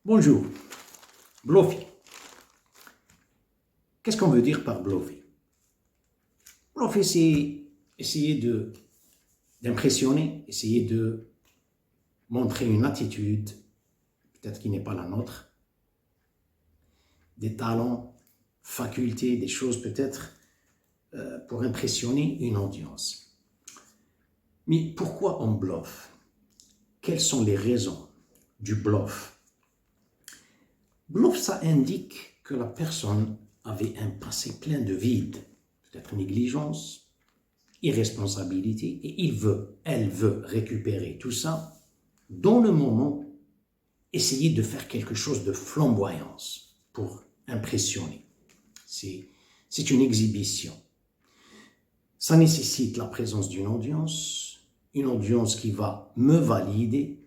Bonjour, bluffer. Qu'est-ce qu'on veut dire par bluffer? Bluffer, c'est essayer d'impressionner, essayer de montrer une attitude, peut-être qui n'est pas la nôtre, des talents, facultés, des choses peut-être pour impressionner une audience. Mais pourquoi on bluffe? Quelles sont les raisons du bluff? Bluff, ça indique que la personne avait un passé plein de vide, peut-être négligence, irresponsabilité, et elle veut récupérer tout ça dans le moment, essayer de faire quelque chose de flamboyance pour impressionner. C'est une exhibition. Ça nécessite la présence d'une audience, une audience qui va me valider.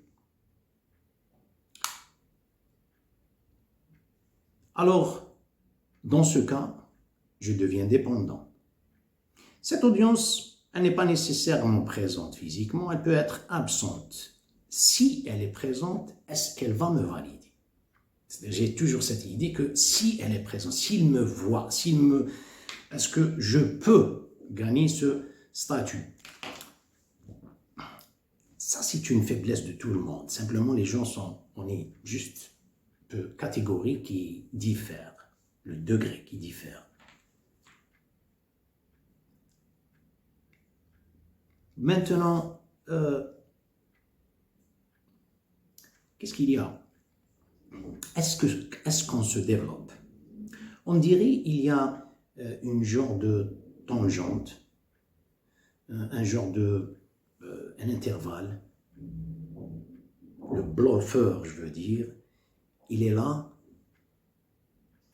Alors, dans ce cas, je deviens dépendant. Cette audience, elle n'est pas nécessairement présente physiquement, elle peut être absente. Si elle est présente, est-ce qu'elle va me valider? J'ai toujours cette idée que si elle est présente, s'il me voit, est-ce que je peux gagner ce statut? Ça, c'est une faiblesse de tout le monde. Simplement, les gens on est juste de catégories qui diffèrent, le degré qui diffère. Maintenant, qu'est-ce qu'il y a? Est-ce qu'on se développe? On dirait qu'il y a une genre de tangente, un genre de un intervalle. Le bluffeur, je veux dire, il est là,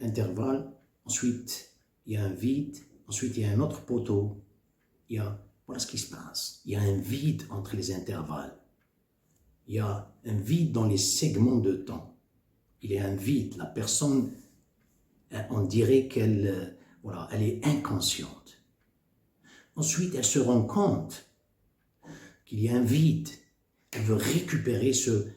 intervalle, ensuite il y a un vide, ensuite il y a un autre poteau, voilà ce qui se passe. Il y a un vide entre les intervalles, il y a un vide dans les segments de temps, il y a un vide, la personne, on dirait qu'elle elle est inconsciente. Ensuite, elle se rend compte qu'il y a un vide, elle veut récupérer ce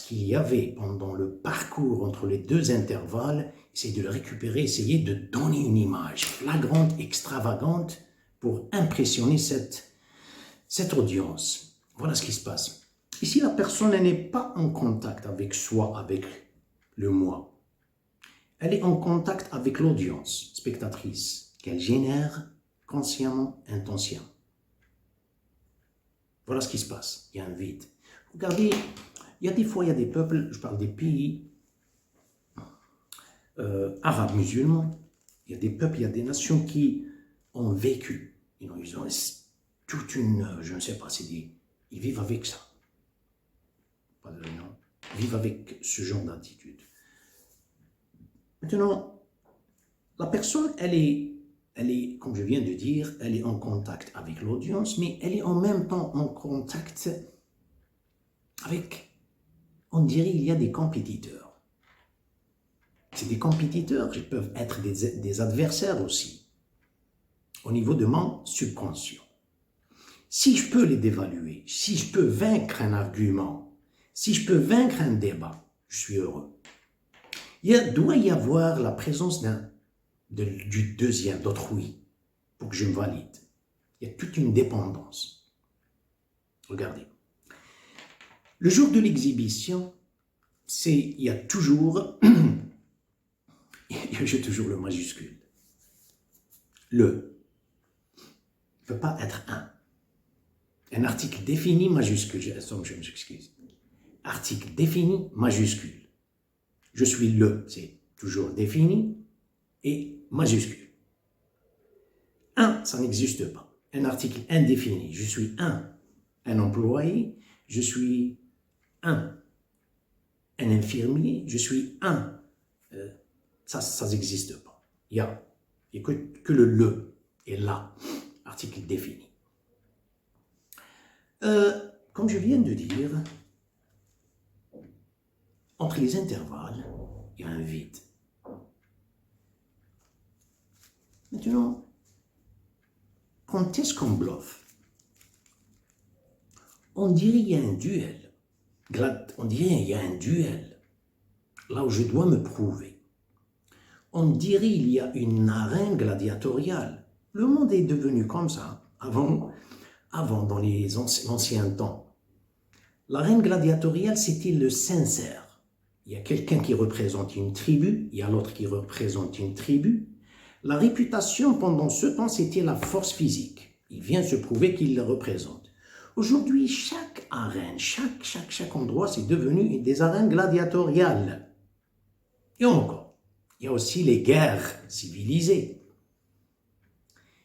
qu'il y avait pendant le parcours entre les deux intervalles, essayer de le récupérer, essayer de donner une image flagrante, extravagante pour impressionner cette audience. Voilà ce qui se passe. Ici, la personne n'est pas en contact avec soi, avec le moi. Elle est en contact avec l'audience spectatrice qu'elle génère consciemment, intensément. Voilà ce qui se passe. Il y a un vide. Regardez, il y a des peuples, je parle des pays arabes musulmans, il y a des peuples, il y a des nations qui ont vécu. Ils ont toute une, je ne sais pas, ils vivent avec ça. Ils vivent avec ce genre d'attitude. Maintenant, la personne, elle est, comme je viens de dire, elle est en contact avec l'audience, mais elle est en même temps en contact avec, on dirait, il y a des compétiteurs. C'est des compétiteurs, ils peuvent être des adversaires aussi, au niveau de mon subconscient. Si je peux les dévaluer, si je peux vaincre un argument, si je peux vaincre un débat, je suis heureux. Il doit y avoir la présence du deuxième, d'autrui, pour que je me valide. Il y a toute une dépendance. Regardez. Le jour de l'exhibition, il y a toujours, j'ai toujours le majuscule. Le ne peut pas être un. Un article défini, majuscule. Je m'excuse. Article défini, majuscule. Je suis le, c'est toujours défini et majuscule. Un, ça n'existe pas. Un article indéfini. Je suis un employé. Je suis un infirmier. Je suis un. Ça n'existe pas. Il n'y a que le et là. Article défini. Comme je viens de dire, entre les intervalles, il y a un vide. Maintenant, quand est-ce qu'on bluffe? On dirait qu'il y a un duel. On dirait qu'il y a un duel là où je dois me prouver. On dirait qu'il y a une arène gladiatoriale. Le monde est devenu comme ça, avant dans les anciens temps. L'arène gladiatoriale, c'était le sincère. Il y a quelqu'un qui représente une tribu, il y a l'autre qui représente une tribu. La réputation, pendant ce temps, c'était la force physique. Il vient se prouver qu'il la représente. Aujourd'hui, chaque arène, chaque endroit, c'est devenu des arènes gladiatoriales. Et encore, il y a aussi les guerres civilisées.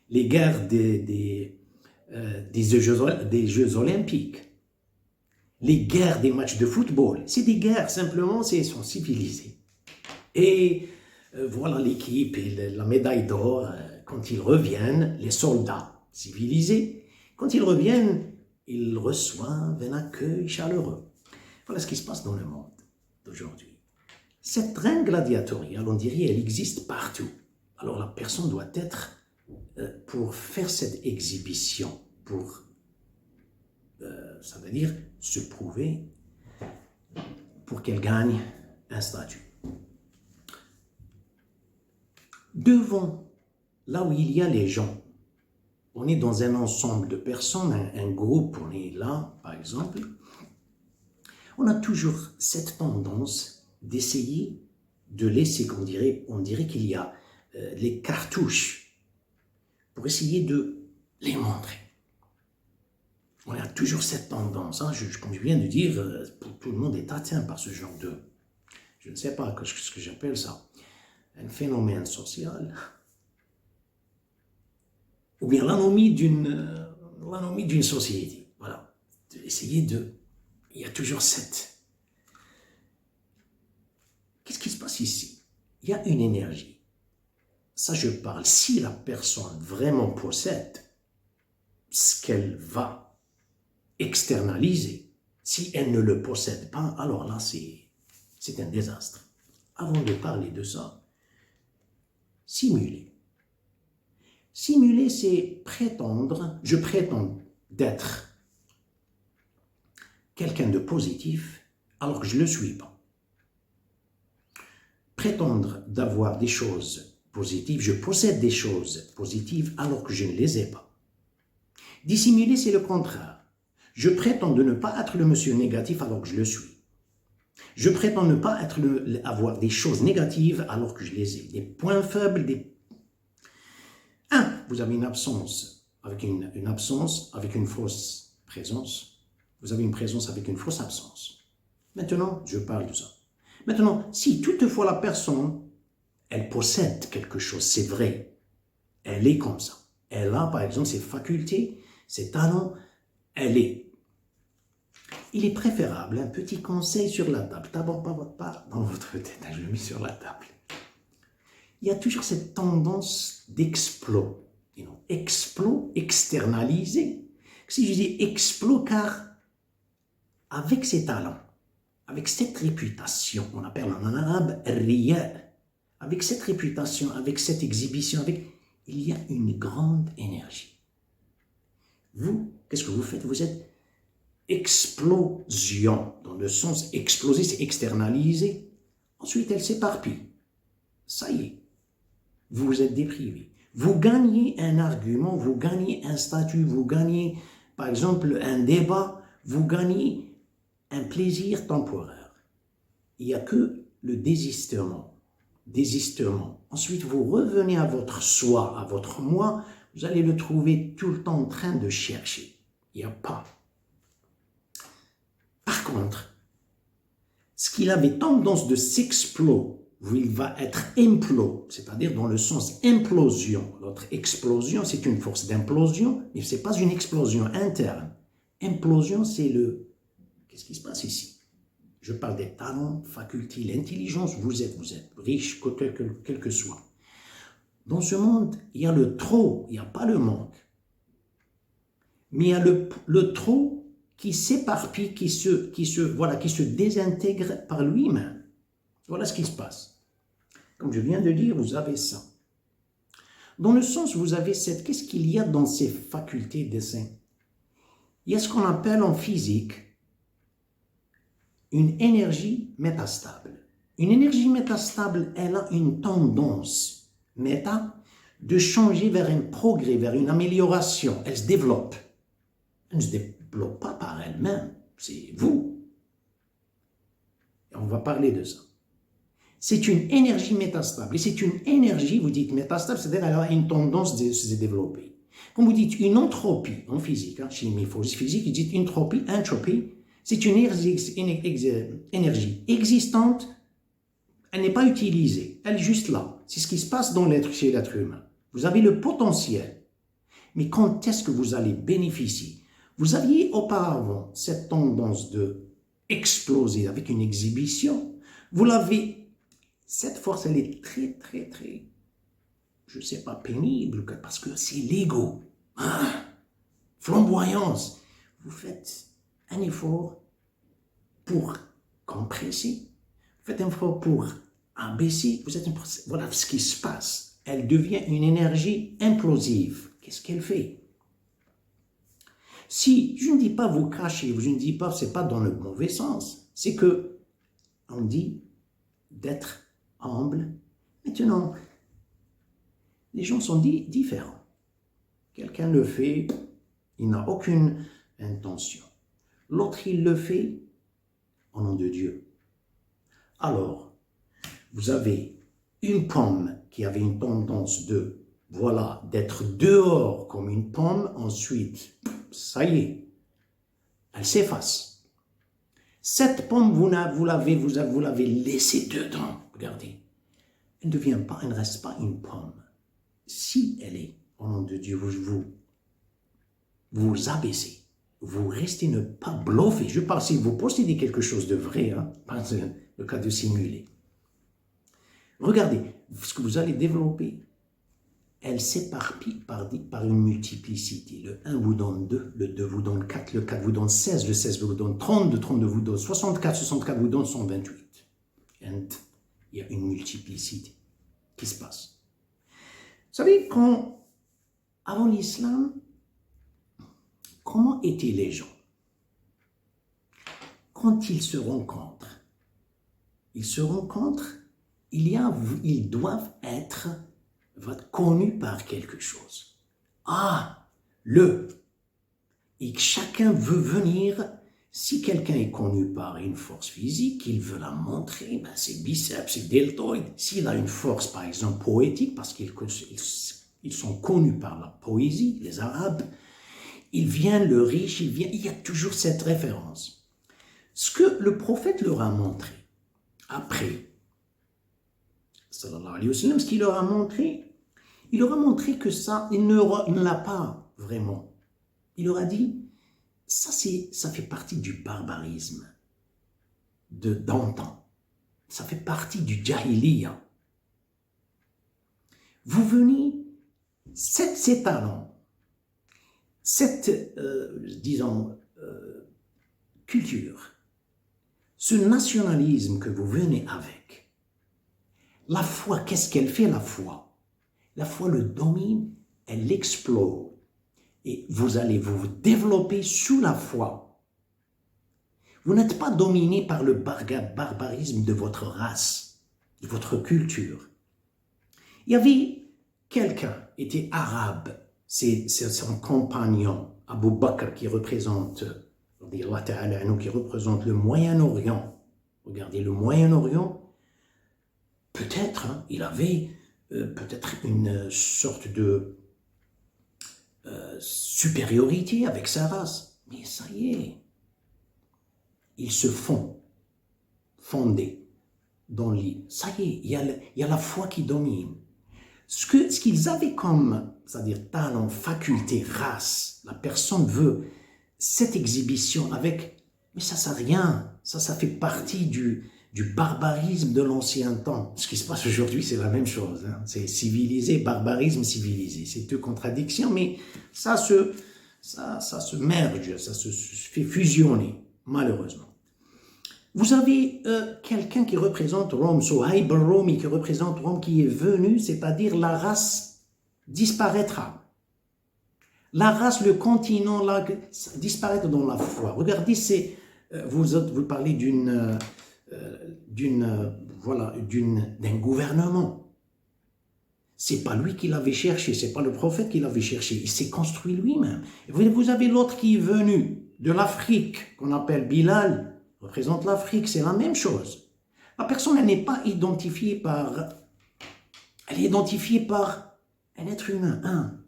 Les guerres des Jeux olympiques. Les guerres des matchs de football. C'est des guerres, simplement, elles sont civilisées. Et voilà l'équipe et la médaille d'or, quand ils reviennent, les soldats civilisés, quand ils reviennent, ils reçoivent un accueil chaleureux. Voilà ce qui se passe dans le monde d'aujourd'hui. Cette reine gladiatoriale, on dirait, elle existe partout. Alors la personne doit être, pour faire cette exhibition, ça veut dire se prouver, pour qu'elle gagne un statut. Devant, là où il y a les gens, on est dans un ensemble de personnes, un groupe, on est là, par exemple, on a toujours cette tendance d'essayer de laisser, on dirait qu'il y a les cartouches pour essayer de les montrer. On a toujours cette tendance, hein, comme je viens de dire, tout le monde est atteint par ce genre de, je ne sais pas ce que j'appelle ça, un phénomène social, ou bien l'anomie d'une société. Voilà, il y a toujours cette. Qu'est-ce qui se passe ici? Il y a une énergie. Ça, je parle. Si la personne vraiment possède ce qu'elle va externaliser, si elle ne le possède pas, alors là, c'est un désastre. Avant de parler de ça, simuler. Simuler, c'est prétendre, je prétends d'être quelqu'un de positif alors que je ne le suis pas. Prétendre d'avoir des choses positives, je possède des choses positives alors que je ne les ai pas. Dissimuler, c'est le contraire. Je prétends de ne pas être le monsieur négatif alors que je le suis. Je prétends ne pas avoir des choses négatives alors que je les ai. Des points faibles, vous avez une absence avec une absence avec une fausse présence. Vous avez une présence avec une fausse absence. Maintenant, je parle de ça. Maintenant, si toutefois la personne, elle possède quelque chose, c'est vrai, elle est comme ça. Elle a, par exemple, ses facultés, ses talents, il est préférable, un petit conseil sur la table, d'abord pas dans votre tête, je le mets sur la table. Il y a toujours cette tendance d'explos. Explos, externalisé. Si je dis explos, car avec ses talents, avec cette réputation, on appelle en arabe riya, avec cette réputation, avec cette exhibition, il y a une grande énergie. Vous, qu'est-ce que vous faites? Vous êtes explosion, dans le sens exploser, c'est externaliser. Ensuite, elle s'éparpille. Ça y est, vous vous êtes déprivé. Vous gagnez un argument, vous gagnez un statut, vous gagnez, par exemple, un débat, vous gagnez un plaisir temporaire. Il n'y a que le désistement. Ensuite, vous revenez à votre soi, à votre moi, vous allez le trouver tout le temps en train de chercher. Il n'y a pas. Par contre, ce qu'il avait tendance de s'exploser, où il va être implos, c'est-à-dire dans le sens implosion. L'autre explosion, c'est une force d'implosion, mais ce n'est pas une explosion interne. Implosion, c'est Qu'est-ce qui se passe ici? Je parle des talents, facultés, l'intelligence, vous êtes riche, quel que soit. Dans ce monde, il y a le trop, il n'y a pas le manque. Mais il y a le trop qui s'éparpille, qui se désintègre par lui-même. Voilà ce qui se passe. Comme je viens de dire, vous avez ça. Dans le sens, vous avez qu'est-ce qu'il y a dans ces facultés d'essai? Il y a ce qu'on appelle en physique une énergie métastable. Une énergie métastable, elle a une tendance, méta, de changer vers un progrès, vers une amélioration. Elle se développe. Elle ne se développe pas par elle-même, c'est vous. Et on va parler de ça. C'est une énergie métastable. Et c'est une énergie, vous dites métastable, c'est-à-dire qu'elle a une tendance de se développer. Quand vous dites une entropie en physique, chimie, physique, vous dites entropie, c'est une énergie existante, elle n'est pas utilisée, elle est juste là. C'est ce qui se passe chez l'être humain. Vous avez le potentiel, mais quand est-ce que vous allez bénéficier? Vous aviez auparavant cette tendance de exploser avec une exhibition. Vous l'avez, cette force, elle est très, très, très, je ne sais pas, pénible, parce que c'est l'ego. Flamboyance. Vous faites un effort pour compresser. Vous faites un effort pour abaisser. Voilà ce qui se passe. Elle devient une énergie implosive. Qu'est-ce qu'elle fait? Si je ne dis pas vous cachez, je ne dis pas c'est pas dans le mauvais sens, c'est que on dit d'être humble. Maintenant, les gens sont différents. Quelqu'un le fait, il n'a aucune intention. L'autre, il le fait au nom de Dieu. Alors, vous avez une pomme qui avait une tendance d'être dehors comme une pomme, ensuite, ça y est, elle s'efface. Cette pomme, vous l'avez laissée dedans, regardez. Elle ne devient pas, elle ne reste pas une pomme. Si elle est, au nom de Dieu, vous abaissez, vous restez ne pas bluffer. Je parle si vous possédez quelque chose de vrai, pas le cas de simuler. Regardez, ce que vous allez développer, elle s'éparpille par une multiplicité. Le 1 vous donne 2, le 2 vous donne 4, le 4 vous donne 16, le 16 vous donne 30, le 32 vous donne 64, 64 vous donne 128. Et il y a une multiplicité qui se passe. Vous savez, avant l'islam, comment étaient les gens? Quand ils se rencontrent, ils doivent être connus par quelque chose. Et que chacun veut venir, si quelqu'un est connu par une force physique, il veut la montrer, c'est biceps, c'est deltoïde. S'il a une force, par exemple, poétique, parce qu'ils sont connus par la poésie, les Arabes, il vient le riche, il y a toujours cette référence. Ce que le prophète leur a montré, après, sallallahu alayhi wa sallam, ce qu'il leur a montré, que ça, il ne l'a pas vraiment. Il leur a dit, ça fait partie du barbarisme d'antan. Ça fait partie du jahiliya. Vous venez, ces talents, cette, culture, ce nationalisme que vous venez avec, la foi, qu'est-ce qu'elle fait, la foi? La foi le domine, elle l'explose. Et vous allez vous développer sous la foi. Vous n'êtes pas dominé par le barbarisme de votre race, de votre culture. Il y avait quelqu'un, était arabe, c'est son compagnon, Abu Bakr, qui représente le Moyen-Orient. Regardez, le Moyen-Orient, peut-être, il avait peut-être une sorte de supériorité avec sa race. Mais ça y est, ils se fondés dans l'île. Ça y est, il y a la foi qui domine. Ce qu'ils avaient comme, c'est-à-dire talent, faculté, race, la personne veut cette exhibition avec, mais ça sert à rien, ça fait partie du barbarisme de l'ancien temps. Ce qui se passe aujourd'hui, c'est la même chose. C'est civilisé, barbarisme civilisé. C'est deux contradictions, mais ça se merge, ça se fait fusionner, malheureusement. Vous avez quelqu'un qui représente Rome, Suhaib al-Rumi, qui représente Rome, qui est venu, c'est-à-dire la race disparaîtra. La race, le continent, disparaîtra dans la foi. Regardez, vous parlez d'une voilà, d'un gouvernement. C'est pas lui qui l'avait cherché, c'est pas le prophète qui l'avait cherché, il s'est construit lui-même. Vous avez l'autre qui est venu de l'Afrique, qu'on appelle Bilal, représente l'Afrique, c'est la même chose. La personne, elle n'est pas identifiée par... Elle est identifiée par un être humain,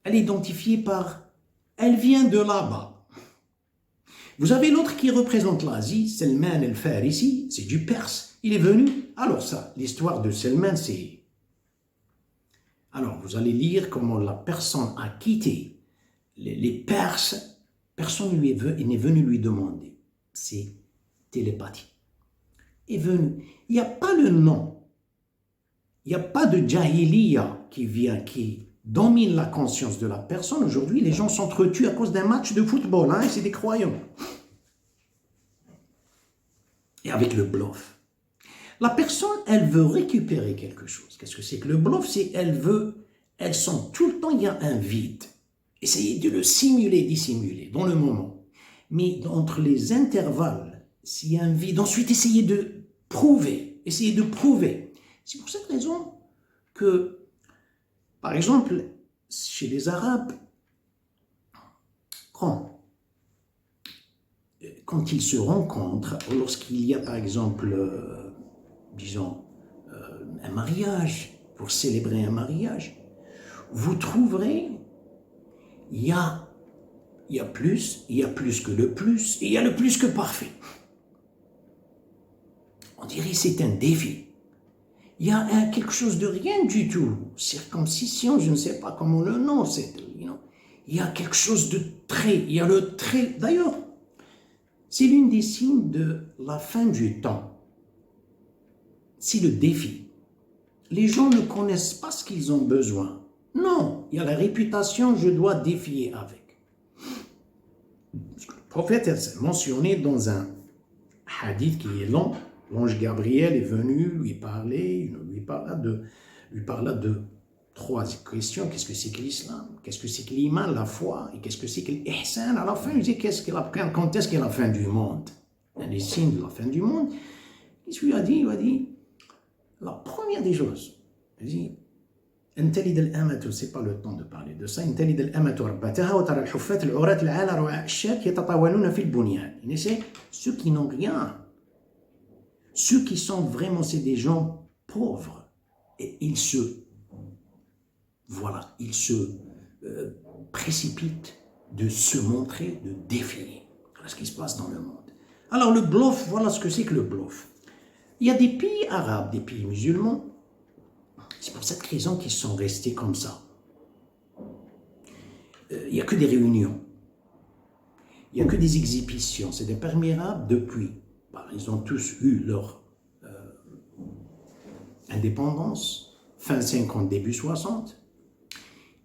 Elle est identifiée par... Elle vient de là-bas. Vous avez l'autre qui représente l'Asie, Salman el-Farisi, c'est du Perse. Il est venu. Alors ça, l'histoire de Salman, c'est... Alors, vous allez lire comment la personne a quitté les Perses. Personne n'est venu lui demander. C'est télépathie. Est venu. Il n'y a pas le nom. Il n'y a pas de jahiliya qui vient, qui domine la conscience de la personne. Aujourd'hui, les gens s'entretuent à cause d'un match de football. Et c'est des croyants. Et avec le bluff. La personne, elle veut récupérer quelque chose. Qu'est-ce que c'est que le bluff? C'est elle sent tout le temps, il y a un vide. Essayez de le simuler, dissimuler, dans le moment. Mais entre les intervalles, s'il y a un vide, ensuite essayez de prouver. C'est pour cette raison que, par exemple, chez les Arabes, quand ils se rencontrent, lorsqu'il y a, par exemple, disons, un mariage, pour célébrer un mariage, vous trouverez, il y a plus que le plus, et il y a le plus que parfait. On dirait que c'est un défi. Il y a quelque chose de rien du tout, circoncision, je ne sais pas comment le nom, il y a quelque chose de très, il y a le très, d'ailleurs, c'est l'une des signes de la fin du temps. C'est le défi. Les gens ne connaissent pas ce qu'ils ont besoin. Non, il y a la réputation, je dois défier avec. Le prophète est mentionné dans un hadith qui est long. L'ange Gabriel est venu lui parla de trois questions. Qu'est-ce que c'est que l'islam? Qu'est-ce que c'est que l'iman, la foi? Et qu'est-ce que c'est que l'ihsan? À la fin, il dit quand est-ce qu'il y a la fin du monde? Il y a des signes de la fin du monde. Qu'est-ce qu'il a dit? Il a dit, la première des choses, il dit, c'est pas le temps de parler de ça. Ceux qui n'ont rien, ceux qui sont vraiment, c'est des gens pauvres, et ils se précipitent de se montrer, de défier. Voilà ce qui se passe dans le monde. Alors le bluff, voilà ce que c'est que le bluff. Il y a des pays arabes, des pays musulmans, c'est pour cette raison qu'ils sont restés comme ça. Il n'y a que des réunions. Il n'y a que des exhibitions. C'est des pays arabes depuis. Ils ont tous eu leur indépendance, fin 50, début 60.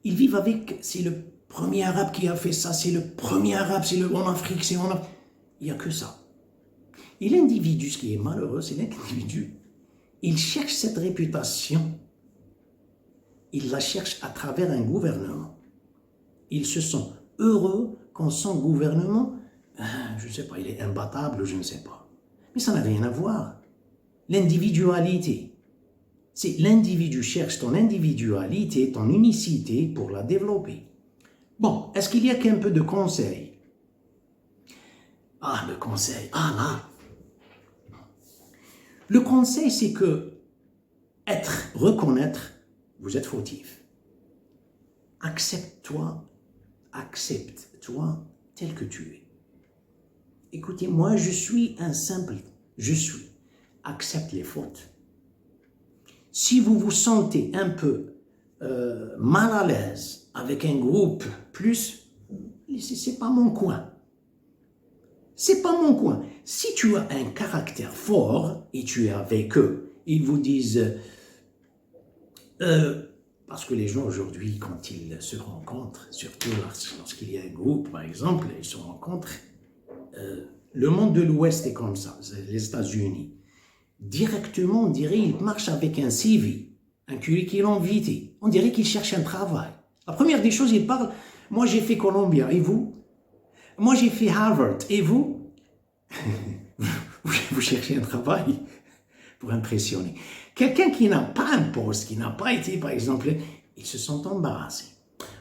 Ils vivent avec, c'est le premier arabe qui a fait ça, c'est le premier arabe, en Afrique, il n'y a que ça. Et l'individu, ce qui est malheureux, c'est l'individu, il cherche cette réputation, il la cherche à travers un gouvernement. Il se sent heureux quand son gouvernement, je ne sais pas, il est imbattable, je ne sais pas. Mais ça n'a rien à voir. L'individualité, c'est l'individu cherche ton individualité, ton unicité pour la développer. Bon, est-ce qu'il y a qu'un peu de conseil? Le conseil, là. Le conseil, c'est que reconnaître, vous êtes fautif. Accepte-toi tel que tu es. Écoutez, moi, je suis. Accepte les fautes. Si vous vous sentez un peu mal à l'aise avec un groupe plus, c'est pas mon coin. C'est pas mon coin. Si tu as un caractère fort et tu es avec eux, ils vous disent, parce que les gens aujourd'hui, quand ils se rencontrent, surtout lorsqu'il y a un groupe, par exemple, ils se rencontrent, le monde de l'Ouest est comme ça, les États-Unis. Directement, on dirait qu'ils marchent avec un CV, un curriculum vitae. On dirait qu'ils cherchent un travail. La première des choses, ils parlent, moi j'ai fait Columbia, et vous? Moi j'ai fait Harvard, et vous? Vous cherchez un travail? pour impressionner. Quelqu'un qui n'a pas un poste, qui n'a pas été, par exemple, ils se sentent embarrassés.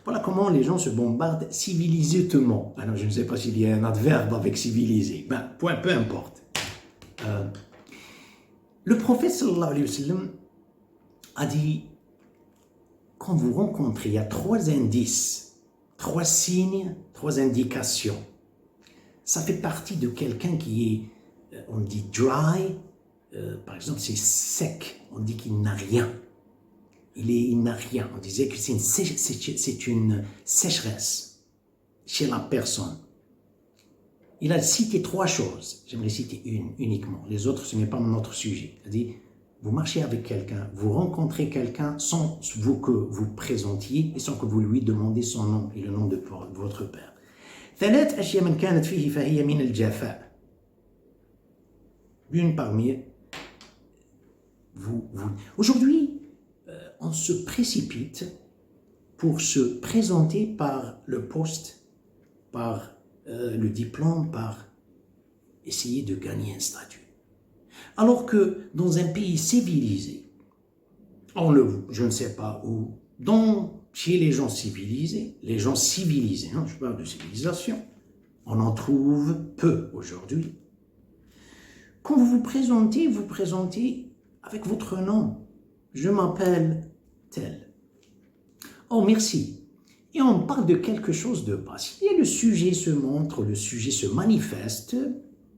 Voilà comment les gens se bombardent civilisément. Alors, je ne sais pas s'il y a un adverbe avec civilisé. Ben, peu importe. Le prophète sallallahu alayhi wa sallam a dit, quand vous rencontrez, il y a 3 indices, 3 signes, 3 indications. Ça fait partie de quelqu'un qui est, on dit dry, par exemple, c'est sec, on dit qu'il n'a rien. Il n'a rien. On disait que c'est une sécheresse chez la personne. Il a cité 3 choses. J'aimerais citer une uniquement. Les autres, ce n'est pas notre sujet. Il a dit, vous marchez avec quelqu'un, vous rencontrez quelqu'un sans vous que vous présentiez et sans que vous lui demandiez son nom et le nom de votre père. 3 أشياء من كانت فيه فهي من الجفاء. Une parmi vous. Aujourd'hui, on se précipite pour se présenter par le poste, par le diplôme, par essayer de gagner un statut. Alors que dans un pays civilisé, je ne sais pas où, chez les gens civilisés, hein, je parle de civilisation, on en trouve peu aujourd'hui. Quand vous vous présentez avec votre nom. Je m'appelle tel. Oh, merci. Et on parle de quelque chose de bas. Si le sujet se montre, le sujet se manifeste,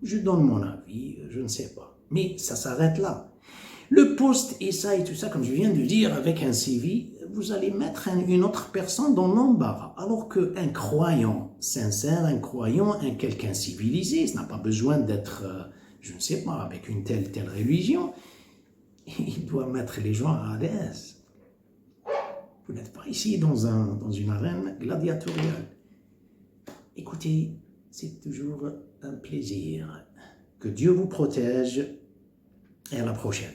je donne mon avis, je ne sais pas. Mais ça s'arrête là. Le poste et ça et tout ça, comme je viens de dire, avec un CV, vous allez mettre une autre personne dans l'embarras. Alors qu'un croyant sincère, quelqu'un civilisé, ça n'a pas besoin d'être, je ne sais pas, avec une telle religion. Il doit mettre les gens à l'aise. Vous n'êtes pas ici dans une arène gladiatoriale. Écoutez, c'est toujours un plaisir. Que Dieu vous protège et à la prochaine.